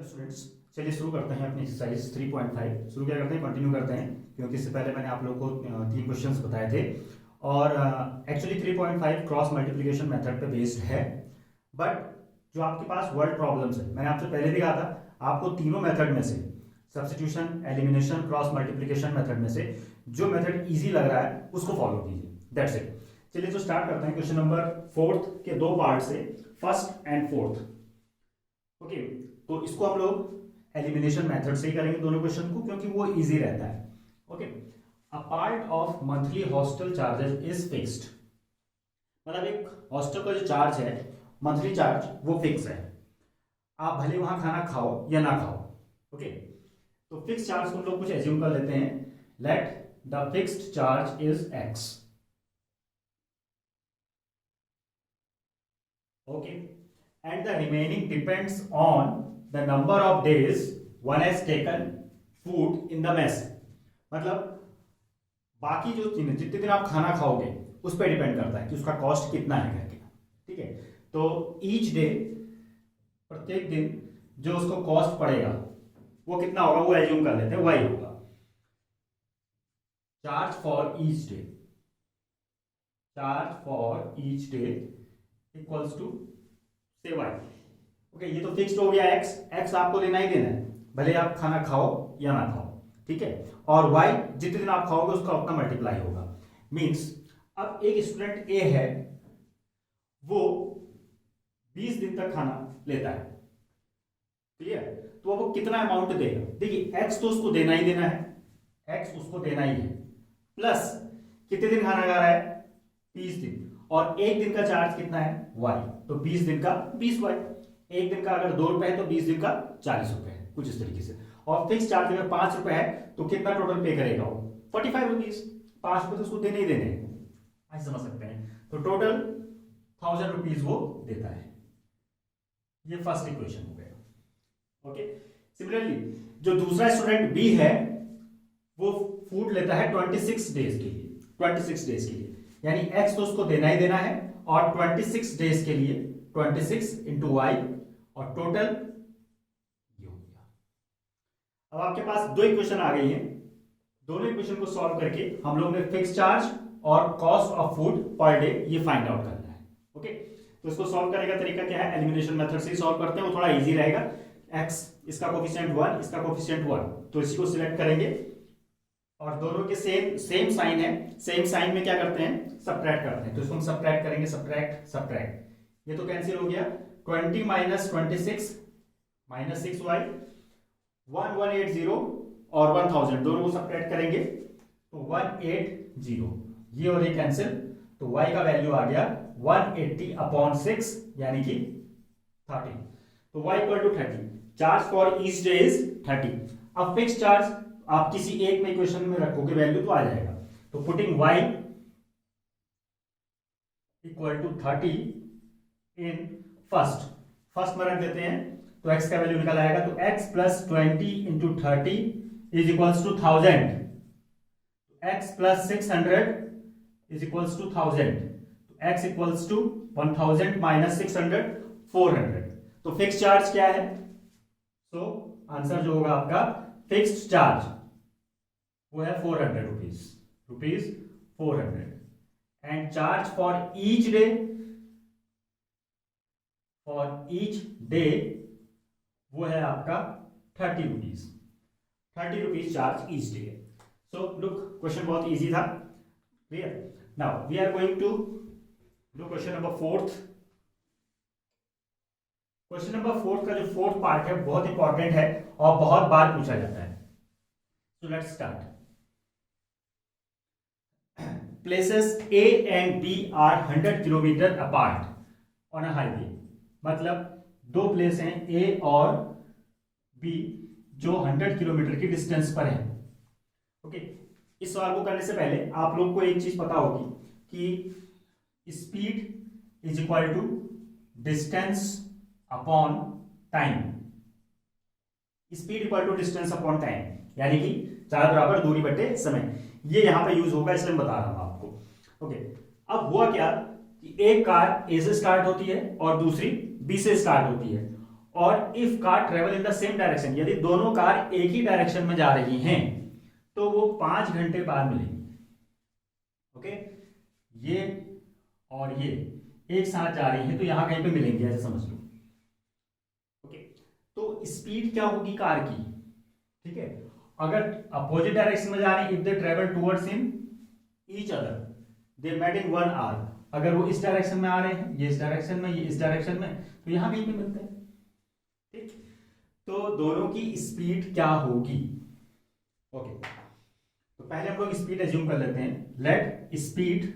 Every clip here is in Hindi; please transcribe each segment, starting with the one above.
हेलो स्टूडेंट्स, चलिए शुरू करते हैं अपनी एक्सरसाइज 3.5। शुरू क्या करते हैं, कंटिन्यू करते हैं, क्योंकि इससे पहले मैंने आप लोगों को 3 क्वेश्चंस बताए थे। और एक्चुअली 3.5 क्रॉस मल्टीप्लिकेशन मेथड पे बेस्ड है। बट जो आपके पास वर्ड प्रॉब्लम्स है, मैंने आपसे पहले भी कहा था, आपको तीनों मेथड में से substitution, elimination, cross multiplication method में से जो मेथड ईजी लग रहा है उसको फॉलो कीजिए। That's it. चलिए तो स्टार्ट करते हैं क्वेश्चन नंबर 4 के दो पार्ट से, फर्स्ट एंड फोर्थ। ओके, तो इसको हम लोग एलिमिनेशन मेथड से ही करेंगे दोनों क्वेश्चन को, क्योंकि वो इजी रहता है। Okay, a part of monthly hostel charges is fixed. मतलब एक हॉस्टल का जो चार्ज है, मंथली चार्ज, वो फिक्स है। आप भले वहां खाना खाओ या ना खाओ। ओके, तो फिक्स चार्ज को हम लोग कुछ एज्यूम कर लेते हैं। Let the fixed charge is x. Okay, and the remaining depends on the number of days one has taken food in the mess। मतलब बाकी जो जितने दिन आप खाना खाओगे उस पर डिपेंड करता है कि उसका कॉस्ट कितना है करके। ठीक है, तो ईच डे, प्रत्येक दिन जो उसको कॉस्ट पड़ेगा वो कितना होगा, वो एज्यूम कर लेते हैं वही होगा। Charge for each day, charge for each day equals to say y. Okay, ये तो फिक्स्ड हो गया। एक्स, एक्स आपको देना ही देना है, भले आप खाना खाओ या ना खाओ। ठीक है, और वाई जितने दिन आप खाओगे उसका उतना मल्टीप्लाई होगा। मींस अब एक स्टूडेंट ए है, वो 20 दिन तक खाना लेता है। क्लियर? तो वो कितना अमाउंट देगा? देखिए, एक्स तो उसको देना ही देना है, एक्स उसको देना ही है, प्लस कितने दिन खाना खा रहा है, 30 दिन, और एक दिन का चार्ज कितना है, वाई। तो 20 दिन का 20 वाई। एक दिन का अगर 2 रुपए है तो 20 दिन का 40 रुपए है, कुछ इस तरीके से। और फिक्स चार्ज अगर 5 रुपए है तो कितना टोटल पे करेगा वो, 45 रुपीज। 5 रुपए तो उसको देने ही देने हैं, ऐसे समझ सकते हैं। तो टोटल 1000 रुपीज वो देता है। ये फर्स्ट इक्वेशन हो गया। ओके, सिमिलरली जो दूसरा स्टूडेंट बी है, वो फूड लेता है 26 डेज के लिए। 26 डेज के लिए यानी एक्स तो उसको देना ही देना है, और 26 डेज के लिए 26 इंटू वाई, और टोटल ये हो गया। अब आपके पास दो इक्वेशन आ गई हैं। दोनों इक्वेशन को सॉल्व करके हम लोग ने फिक्स चार्ज और cost of food per day ये फाइंड आउट करना है। ओके, तो इसको सॉल्व करने का तरीका क्या है, एलिमिनेशन मेथड से ही सॉल्व करते हैं, वो थोड़ा इजी रहेगा। एक्स, इसका कोफिशिएंट 1, इसका कोफिशिएंट 1, तो इसी को सिलेक्ट करेंगे, और दोनों के सेम साइन है। सेम साइन में क्या करते हैं, सबट्रैक्ट करते हैं। तो इसको हम सबट्रैक्ट करेंगे, सबट्रैक्ट सबट्रैक्ट, ये तो कैंसिल हो गया। 20 माइनस 26 माइनस 6y, 1180 और 1000 दोनों को सबट्रैक्ट करेंगे तो 180, ये और ये कैंसिल, तो y का वैल्यू आ गया 180/6 यानी कि 30। तो y equal to 30। Charge for each day is 30। अब फिक्स चार्ज आप किसी एक में इक्वेशन में रखोगे वैल्यू तो आ जाएगा। तो putting y equal to 30 in first में रख देते हैं, तो x का वैल्यू निकल आएगा। तो x plus 20 into 30 is equals to 1000। x plus 600 is equals to 1000। तो x इक्वल्स टू 1000 माइनस 600, 400। तो फिक्स चार्ज क्या है? तो आंसर जो होगा आपका फिक्स्ड चार्ज वो है 400 rupees 400। And charge for each day वो है आपका 30 rupees. 30 rupees charge each day. So look, question बहुत इजी था। Clear? Now we are going to do question number 4। Question number 4 का जो फोर्थ पार्ट है बहुत इंपॉर्टेंट है और बहुत बार पूछा जाता है। So let's start. Places A and B are 100 kilometre apart on a highway. मतलब दो प्लेस हैं A और B जो 100 किलोमीटर की डिस्टेंस पर है। ओके, इस सवाल को करने से पहले आप लोग को एक चीज पता होगी कि speed is equal to distance upon time. Speed equal to distance upon time, यानी कि चाल बराबर दूरी बटे समय। ये यहां पे यूज होगा, इसलिए मैं बता रहा हूं आपको। ओके, अब हुआ क्या कि एक कार ए से स्टार्ट होती है और दूसरी बी से स्टार्ट होती है, और if car travel in the same direction, यदि दोनों कार एक ही डायरेक्शन में जा रही हैं तो वो 5 घंटे बाद मिलेंगी। ओके, ये और ये एक साथ जा रही हैं तो यहां कहीं पे मिलेंगे, ऐसे समझ लो। ओके, तो स्पीड क्या होगी कार की, ठीक है, अगर अपोजिट डायरेक्शन में जा रही, if they travel towards in each other they met in 1 hour, अगर वो इस डायरेक्शन में आ रहे हैं, ये इस डायरेक्शन में, ये इस डायरेक्शन में, तो यहां कहीं पे मिलते हैं। ठीक, तो दोनों की स्पीड क्या होगी। ओके, तो पहले हम लोग स्पीड एज्यूम कर लेते हैं। लेट स्पीड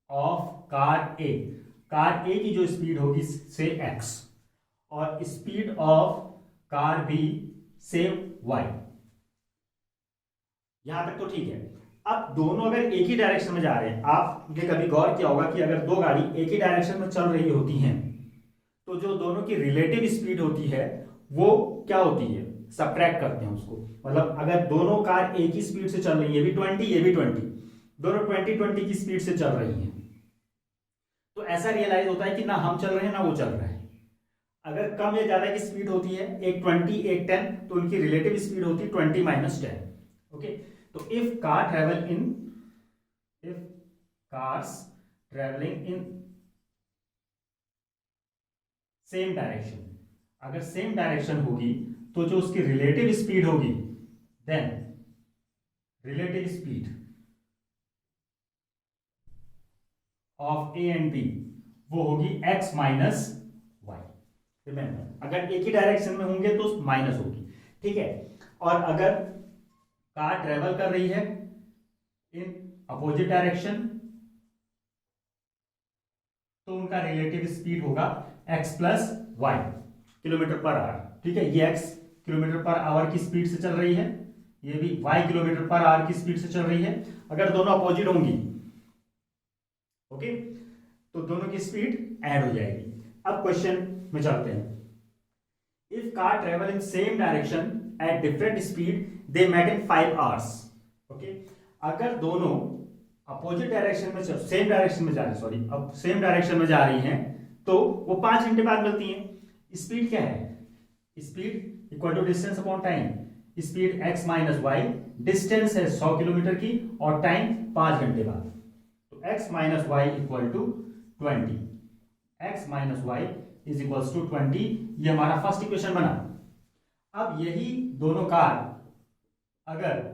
ऑफ कार ए की जो स्पीड होगी से x, और स्पीड ऑफ कार बी से y। यहां तक तो ठीक है। अब दोनों अगर एक ही डायरेक्शन में जा रहे हैं, आपने कभी गौर किया होगा कि अगर दो गाड़ी एक ही डायरेक्शन में चल रही होती हैं तो जो दोनों की रिलेटिव स्पीड होती है वो क्या होती है, सबट्रैक्ट करते हैं उसको। मतलब अगर दोनों कार एक ही स्पीड से चल रही है, ये भी 20 ये भी 20, दोनों 20 की स्पीड से चल रही हैं, तो ऐसा रियलाइज होता है कि ना हम चल रहे हैं ना वो चल रहा है। अगर कम या ज्यादा की स्पीड होती है, एक 20 एक 10, तो उनकी रिलेटिव स्पीड होती है 20 - 10। ओके, तो if cars travelling in same direction, अगर सेम डायरेक्शन होगी तो जो उसकी रिलेटिव स्पीड होगी, then relative speed of A and B वो होगी x माइनस वाई। रिमेंबर, अगर एक ही डायरेक्शन में होंगे तो माइनस होगी, ठीक है। और अगर कार ट्रेवल कर रही है इन अपोजिट डायरेक्शन तो उनका रिलेटिव स्पीड होगा x plus y kilometre per hour, ठीक है। ये x किलोमीटर पर आवर की स्पीड से चल रही है, ये भी y किलोमीटर पर आवर की स्पीड से चल रही है। अगर दोनों अपोजिट होंगी, ओके, तो दोनों की स्पीड ऐड हो जाएगी। अब क्वेश्चन में चलते हैं। If car travel in same direction at different speed they met in 5 hours. Okay, अगर दोनों अपोजिट डायरेक्शन में सेम डायरेक्शन में जा रही, सॉरी, अब सेम डायरेक्शन में जा रही हैं तो वो 5 घंटे बाद मिलती हैं। स्पीड क्या है, speed equal to distance upon time. Speed x minus y, distance है 100 किलोमीटर की और टाइम 5 घंटे बाद, तो x minus y equal to 20। x minus y is equal to 20, ये हमारा फर्स्ट इक्वेशन बना। अब यही दोनों कार अगर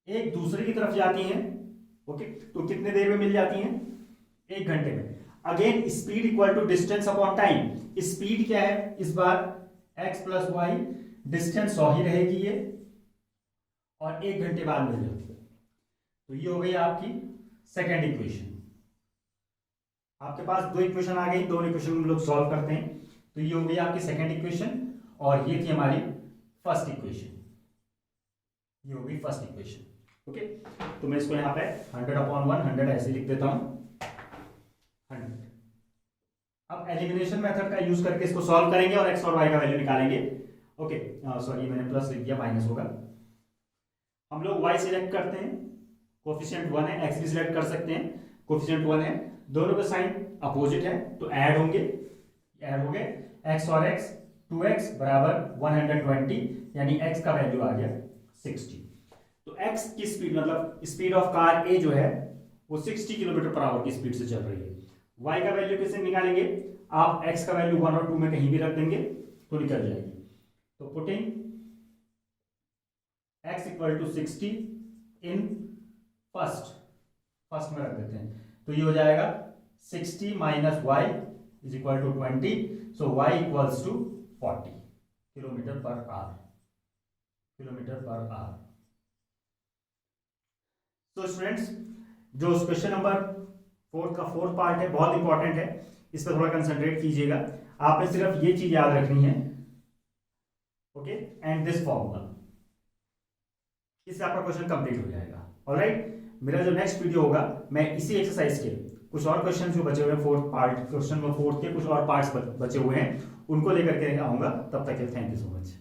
एक दूसरे की तरफ जाती हैं, ओके, तो कितने देर में मिल जाती हैं, 1 घंटे में। Again speed equal to distance upon time. Speed क्या है इस बार, x प्लस वाई, डिस्टेंस 100 ही रहेगी ये, और 1 घंटे बाद मिल जाती है। तो ये हो गई आपकी सेकेंड इक्वेशन। आपके पास 2 इक्वेशन आ गई, दोनों इक्वेशन हम लोग सॉल्व करते हैं। तो ये हो गई आपकी सेकेंड इक्वेशन, और ये थी हमारी फर्स्ट इक्वेशन, ये हो गई फर्स्ट इक्वेशन। ओके, तो मैं इसको यहाँ पे 100/1 100 ऐसे लिख देता हूं 100। अब एलिमिनेशन मेथड का यूज करके इसको सॉल्व करेंगे और x और y का वैल्यू निकालेंगे। ओके, सॉरी मैंने प्लस लिख दिया, माइनस होगा। हम लोग y सिलेक्ट करते हैं, कोफिशिएंट 1 है, x भी सिलेक्ट कर सकते हैं, कोफिशिएंट 1 है, दोनों के साइन अपोजिट है तो ऐड होंगे, ऐड हो गए। x और x 2x बराबर 120, यानी x का वैल्यू आ गया 60। तो x की स्पीड मतलब स्पीड ऑफ कार A जो है वो 60 किलोमीटर पर आवर की स्पीड से चल रही है। y का वैल्यू कैसे निकालेंगे, आप x का वैल्यू 1 और 2 में कहीं भी रख देंगे तो निकल जाएगी। तो putting x equal to 60 in first में रख देते हैं, तो ये हो जाएगा 60 minus y is equal to 20, so y equals to 40 kilometre per hour, तो स्टूडेंट्स जो क्वेश्चन नंबर 4 का 4th पार्ट है बहुत इंपॉर्टेंट है, इस पर थोड़ा कंसंट्रेट कीजिएगा। आपने सिर्फ ये चीज याद रखनी है, ओके, एंड दिस फॉर्मूला, इससे आपका क्वेश्चन कंप्लीट हो जाएगा। ऑलराइट, मेरा जो नेक्स्ट वीडियो होगा मैं इसी एक्सरसाइज के कुछ और क्वेश्चन जो बचे हुए हैं 4th पार्ट, क्वेश्चन नंबर 4 के कुछ और पार्ट्स बचे हुए हैं उनको लेकर के आऊंगा। तब तक के थैंक यू सो मच।